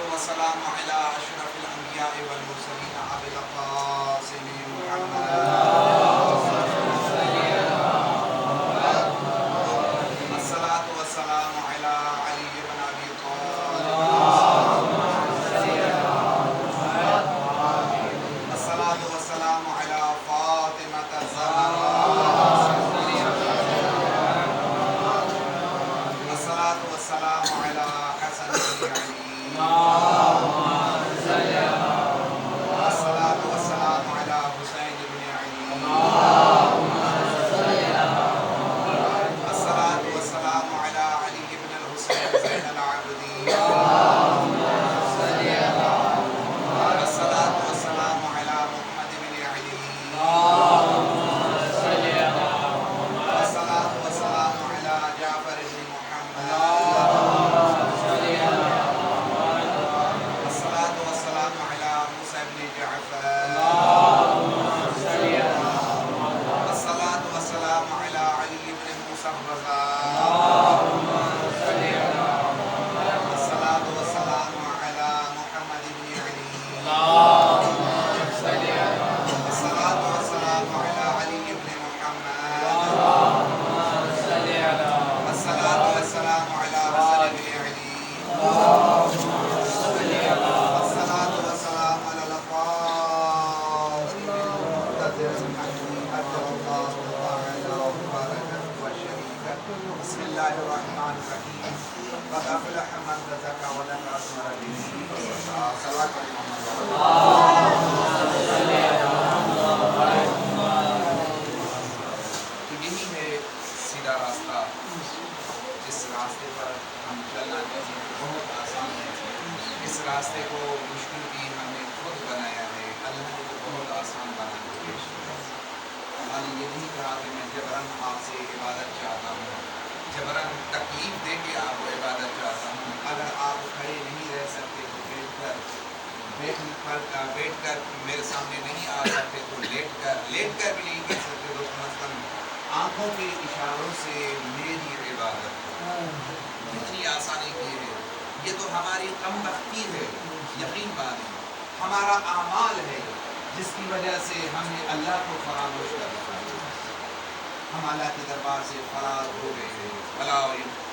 والسلام على أشرف الأنبياء والمرسلين أبي القاسم محمد. الصلاة والسلام على علي بن أبي طالب. الصلاة والسلام على فاطمة الزهراء. الصلاة والسلام على حسن بن علي. الصلاة والسلام على حسين بن علي. الصلاة والسلام على علي بن الحسين زين العابدين. الصلاة والسلام على محمد بن علي. الصلاة والسلام على جعفر بن محمد. الصلاة والسلام على موسى بن جعفر. الصلاة والسلام على علي بن موسى الرضا. الصلاة والسلام على محمد بن علي. الصلاة والسلام على علي بن محمد. الصلاة والسلام على حسن بن علي. الصلاة والسلام على الفاطم المنتظر الحكيم أجل الله تعالى وبارك وشريفه. بسم الله الرحمن الرحيم. قد أفلح من تزكى وذكر اسم ربه فصلى. صلوات محمد. تو یہی ہے سیدھا راستہ جس راستے پر ہم چلنا چاہیے. بہت آسان ہے. اس راستے کو مشکل بھی ہم نے خود بنایا ہے. اللہ نے تو بہت آسان بنا کے پیش کیا. اللہ نے یہ نہیں کہا کہ میں جبراً آپ سے عبادت چاہتا ہوں, جبراً تکلیف دے کے آپ کو عبادت چاہتا ہوں. اگر آپ کھڑے نہیں رہ سکتے تو بیٹھ کر میرے سامنے نہیں آ سکتے تو لیٹ کر بھی نہیں کر سکتے تو مثلاً آنکھوں کے اشاروں سے میری عبادت. کتنی آسانی کی ہے. یہ تو ہماری کم بختی ہے, یقین بات ہے. ہمارا اعمال ہے جس کی وجہ سے ہم نے اللہ کو فراموش کر رکھا ہے. ہم اللہ کے دربار سے فرار ہو گئے ہیں.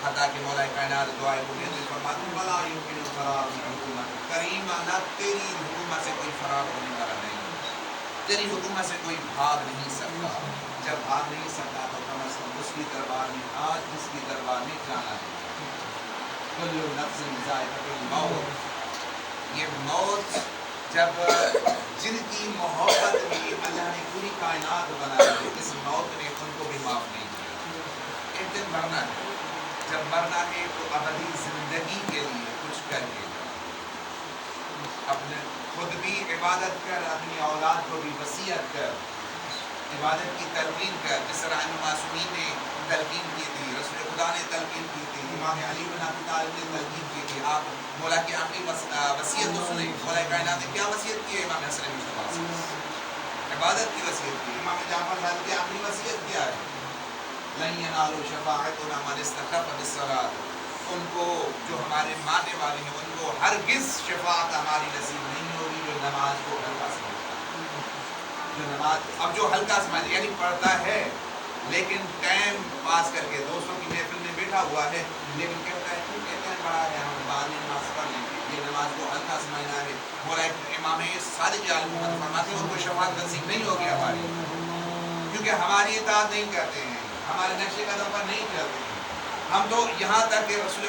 حتیٰ کہ مولا کائنات دعائے فرماتے ہیں بلا یمکن الفرار من حکومت کریم. اللہ تیری حکومت سے کوئی فرار ہونے والا نہیں, تیری حکومت سے کوئی بھاگ نہیں سکتا. جب بھاگ نہیں سکتا تو کم از کم اس کی دربار میں آج اس کی دربار میں جانا ہے. کل نفس ذائقۃ الموت. یہ موت جب جن کی محبت میں اللہ نے پوری کائنات بنائی ہے, اس موت نے ان کو بھی معاف نہیں کیا. ایک دن مرنا ہے. جب مرنا ہے تو ابدی زندگی کے لیے کچھ کر کے جاؤ. اپنے خود بھی عبادت کر, اپنی اولاد کو بھی وصیت کر, عبادت کی تلقین کر. جس طرح ان معصومین نے تلقین کی تھی, رسول خدا نے تلقین کی تھی, امام علی بن ابی طالب نے تلقین کی تھی. آپ مولا کی آخری وصیت تو سنیں. مولا کائنات نے کیا وصیت کی ہے امام حسن مصطفیٰ سے؟ عبادت کی وصیت کی. امام جعفر صاحب کی آخری وصیت کیا ہے؟ لن ینالوا شفاعتنا من استخف بالصلاۃ. ان کو جو ہمارے ماننے والے ہیں ان کو ہرگز شفاعت ہماری نصیب نہیں ہوگی جو نماز کو ہلکا سمجھتا ہے. جو نماز اب جو ہلکا سمجھتا یعنی پڑھتا ہے لیکن ٹائم پاس کر کے دوستوں کی محفل میں بیٹھا ہوا ہے, لیکن کہتا ہے کیوں کہتے ہیں بڑا ہے, ہم بعد میں نماز پڑھ لیں گے. یہ نماز کو ہلکا سمجھنا ہے. مولا امام صادق عالم محمد فرماتے ہیں ان کو شفاعت نصیب نہیں ہوگی ہماری, کیونکہ ہماری اطاعت نہیں کرتے ہیں, ہمارے نقش قدم پر نہیں چلتے ہیں. ہم تو یہاں تک کہ رسول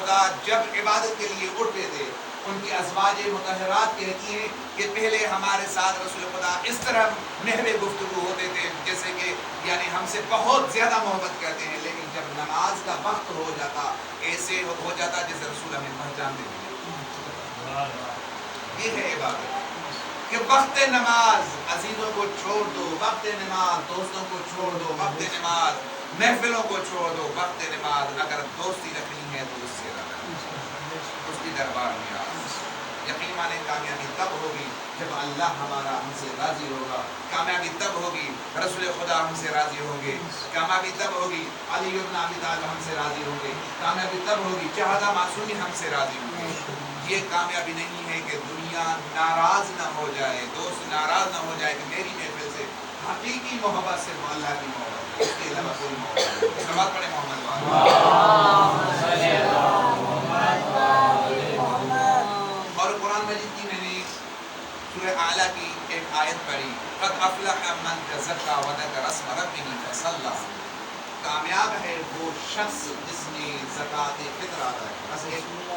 خدا جب عبادت کے لیے اٹھتے تھے ان کی ازواج مطہرات کہتی ہیں کہ پہلے ہمارے ساتھ رسول خدا اس طرح محو گفتگو ہوتے تھے جیسے کہ یعنی ہم سے بہت زیادہ محبت کرتے ہیں, لیکن جب نماز کا وقت ہو جاتا ایسے ہو جاتا جیسے رسول ہمیں پہچانتے تھے. یہ ہے عبادت کہ وقت نماز عزیزوں کو چھوڑ دو, وقت نماز دوستوں کو چھوڑ دو, وقت نماز محفلوں کو چھوڑ دو, وقت نماز اگر دوستی رکھنی ہے تو اس سے رکھنا, اس کی دربار میں آ. یقین مانیں کامیابی تب ہوگی جب اللہ ہمارا ہم سے راضی ہوگا، کامیابی تب ہوگی رسول خدا ہم سے راضی ہوں گے، کامیابی تب ہوگی علی بن ابی طالب ہم سے راضی ہوں گے، کامیابی تب ہوگی شہداء معصومین ہم سے راضی ہوں گے۔ یہ کامیابی نہیں ہے کہ دنیا ناراض نہ ہو جائے، دوست ناراض نہ ہو جائے کہ میری محفل سے حقیقی محبت صرف اللہ کی محبت ہے، اس کے علاوہ کوئی محبت نہیں۔ سلوات پڑھیں محمد اور قرآن مجید کی میں نے سورہ اعلیٰ کی ایک آیت پڑھی، قد افلح من تزکا وذکر اسم ربہ فصلی، کامیاب ہے وہ شخص جس نے زکوٰۃ فطر ادا کی۔ بس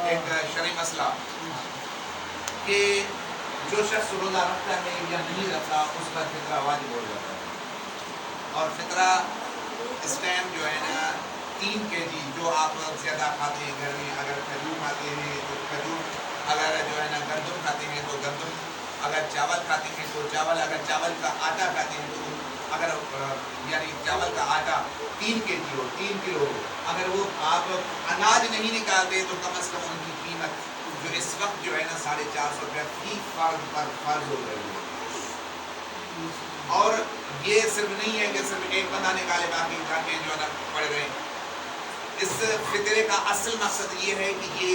ایک شرعی مسئلہ کہ جو شخص روزہ رکھتا ہے یا نہیں رکھتا اس پر فطرہ واجب ہو جاتا ہے، اور فطرہ اس ٹائم جو ہے نا 3 kg جو آپ زیادہ کھاتے ہیں گھر میں، اگر کھجور کھاتے ہیں تو کھجور، اگر جو ہے نا گندم کھاتے ہیں تو گندم، اگر چاول کھاتے ہیں تو چاول، اگر چاول کا آٹا کھاتے ہیں تو اگر یعنی چاول کا آٹا 3 kg ہو، 3 کلو ہو، اگر وہ آپ اناج نہیں نکالتے تو کم از کم ان کی قیمت جو اس وقت جو ہے نا 450 روپے فی فرد پر فرض ہو رہی ہے۔ اور یہ صرف نہیں ہے کہ صرف ایک بندہ نکالے باقی گھر میں جو ہے نا پڑے رہے۔ اس فطرے کا اصل مقصد یہ ہے کہ یہ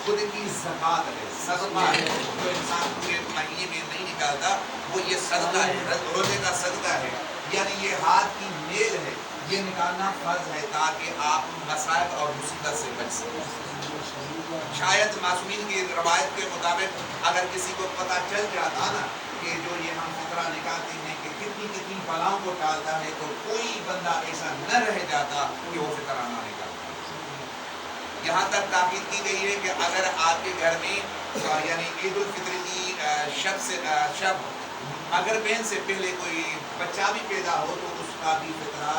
خود کی زکوٰۃ ہے، صدقہ ہے، جو انسان پورے مہینے میں نہیں نکالتا وہ یہ صدقہ ہے، روزے کا صدقہ ہے، یعنی یہ ہاتھ کی میل ہے، یہ نکالنا فرض ہے تاکہ آپ مصائب اور مصیبت سے بچ سکیں۔ شاید معصومین کی روایت کے مطابق اگر کسی کو پتہ چل جاتا نا کہ جو یہ ہم فطرہ نکالتے ہیں کہ کتنی کتنی بلاؤں کو ٹالتا ہے، تو کوئی بندہ ایسا نہ رہ جاتا کہ وہ فطرہ نہ نکالتا۔ یہاں تک تاکید کی گئی ہے کہ اگر آپ کے گھر میں یعنی عید الفطر کی شب اگر بہن سے پہلے کوئی بچہ بھی پیدا ہو تو اس کا بھی فطرہ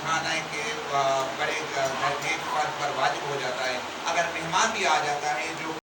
کھانے کے بڑے گھر کے فرد پر واجب ہو جاتا ہے۔ اگر مہمان بھی آ جاتا ہے